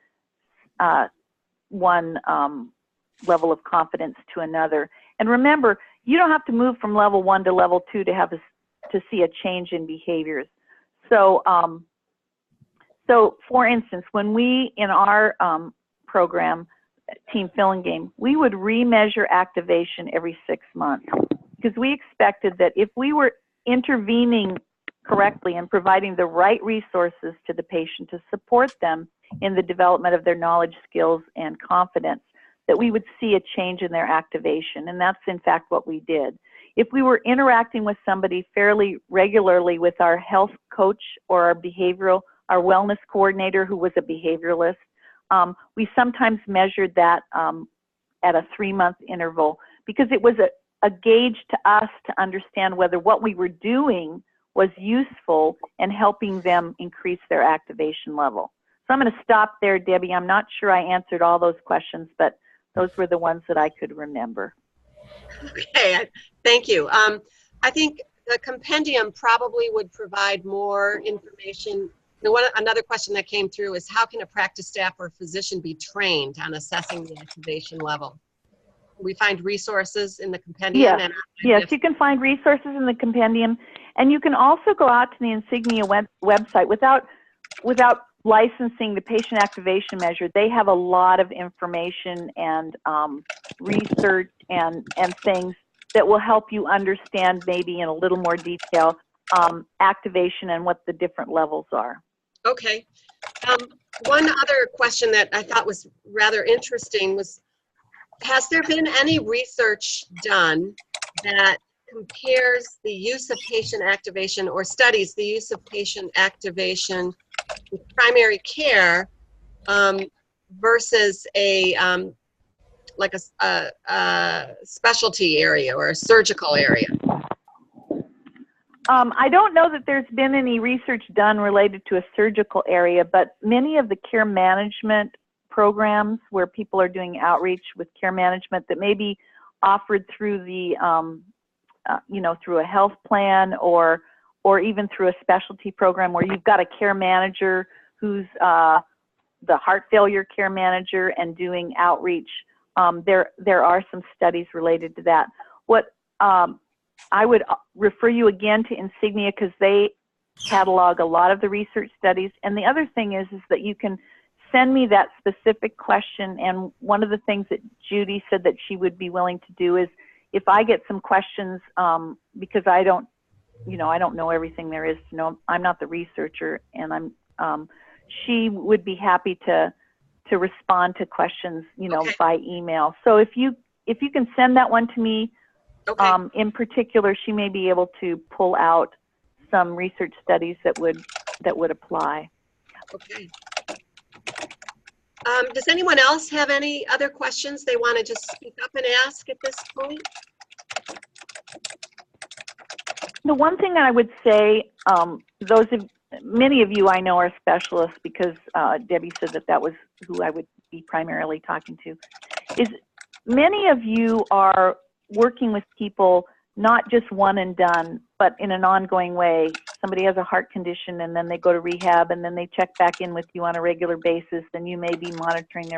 level of confidence to another. And remember, you don't have to move from level 1 to level 2 to have to see a change in behaviors. So, so for instance, when we, in our program, Team Fill-In Game, we would remeasure activation every 6 months, because we expected that if we were intervening correctly and providing the right resources to the patient to support them in the development of their knowledge, skills, and confidence, that we would see a change in their activation. And that's in fact what we did. If we were interacting with somebody fairly regularly with our health coach or our wellness coordinator who was a behavioralist, we sometimes measured that at a 3-month interval, because it was a gauge to us to understand whether what we were doing was useful and helping them increase their activation level. So I'm going to stop there, Debbie. I'm not sure I answered all those questions, but those were the ones that I could remember. Okay, thank you. I think the compendium probably would provide more information. Another question that came through is, how can a practice staff or physician be trained on assessing the activation level? We find resources in the compendium. Yes, yes, you can find resources in the compendium, and you can also go out to the Insignia website without licensing the patient activation measure. They have a lot of information and research and things that will help you understand, maybe in a little more detail, activation and what the different levels are. Okay. One other question that I thought was rather interesting was, has there been any research done that compares the use of patient activation, or studies the use of patient activation in primary care versus a like a specialty area or a surgical area? I don't know that there's been any research done related to a surgical area, but many of the care management programs where people are doing outreach with care management that may be offered through the, through a health plan or even through a specialty program where you've got a care manager who's the heart failure care manager and doing outreach. There are some studies related to that. What I would refer you again to Insignia, because they catalog a lot of the research studies. And the other thing is that you can send me that specific question. And one of the things that Judy said that she would be willing to do is, if I get some questions, because I don't know everything there is to know. I'm not the researcher, and she would be happy to respond to questions, Okay. by email. So if you can send that one to me, Okay. in particular, she may be able to pull out some research studies that would apply. Okay. Does anyone else have any other questions they want to just speak up and ask at this point? The one thing that I would say, those of many of you I know are specialists because Debbie said that that was who I would be primarily talking to, is many of you are working with people not just one and done, but in an ongoing way. Somebody has a heart condition and then they go to rehab and then they check back in with you on a regular basis, and you may be monitoring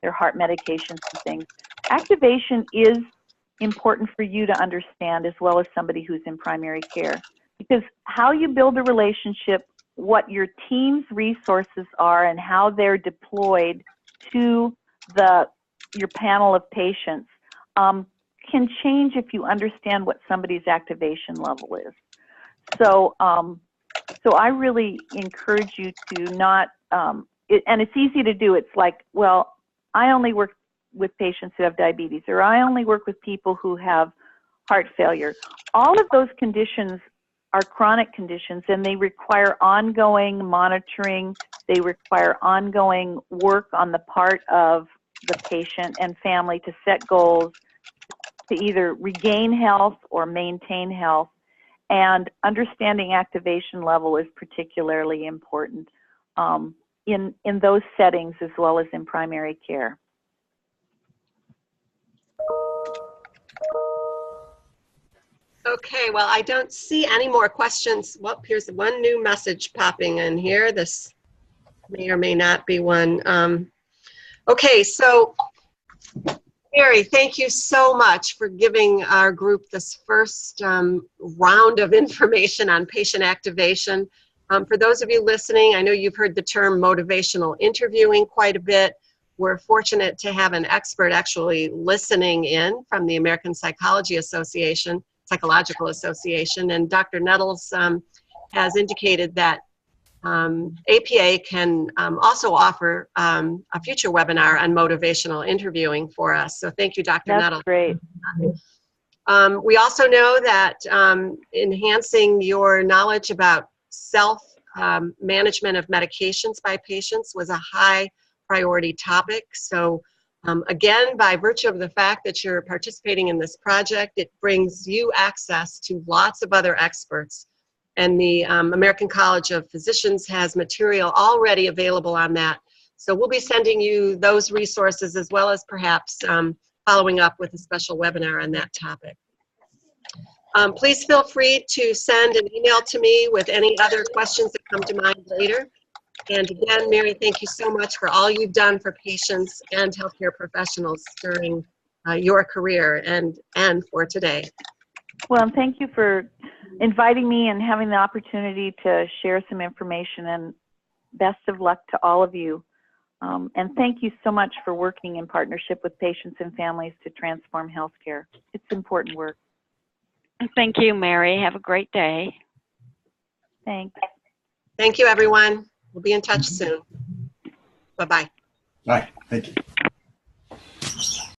their heart medications and things. Activation is important for you to understand, as well as somebody who's in primary care, because how you build a relationship, what your team's resources are, and how they're deployed to your panel of patients can change if you understand what somebody's activation level is. So, so I really encourage you to not, and it's easy to do. It's like, well, I only work with patients who have diabetes, or I only work with people who have heart failure. All of those conditions are chronic conditions, and they require ongoing monitoring. They require ongoing work on the part of the patient and family to set goals to either regain health or maintain health. And understanding activation level is particularly important in those settings, as well as in primary care. Okay, well, I don't see any more questions. Well, here's one new message popping in here. This may or may not be one. Okay, so Mary, thank you so much for giving our group this first round of information on patient activation. For those of you listening, I know you've heard the term motivational interviewing quite a bit. We're fortunate to have an expert actually listening in from the American Psychological Association, and Dr. Nettles has indicated that APA can also offer a future webinar on motivational interviewing for us. So thank you, Dr. Nettles. That's great. We also know that enhancing your knowledge about self-management of medications by patients was a high priority topic. So again, by virtue of the fact that you're participating in this project, it brings you access to lots of other experts. And the American College of Physicians has material already available on that. So we'll be sending you those resources, as well as perhaps following up with a special webinar on that topic. Please feel free to send an email to me with any other questions that come to mind later. And again, Mary, thank you so much for all you've done for patients and healthcare professionals during your career and for today. Well, thank you for inviting me and having the opportunity to share some information, and best of luck to all of you. And thank you so much for working in partnership with patients and families to transform healthcare. It's important work. Thank you, Mary. Have a great day. Thanks. Thank you, everyone. We'll be in touch soon. Bye-bye. Bye. Thank you.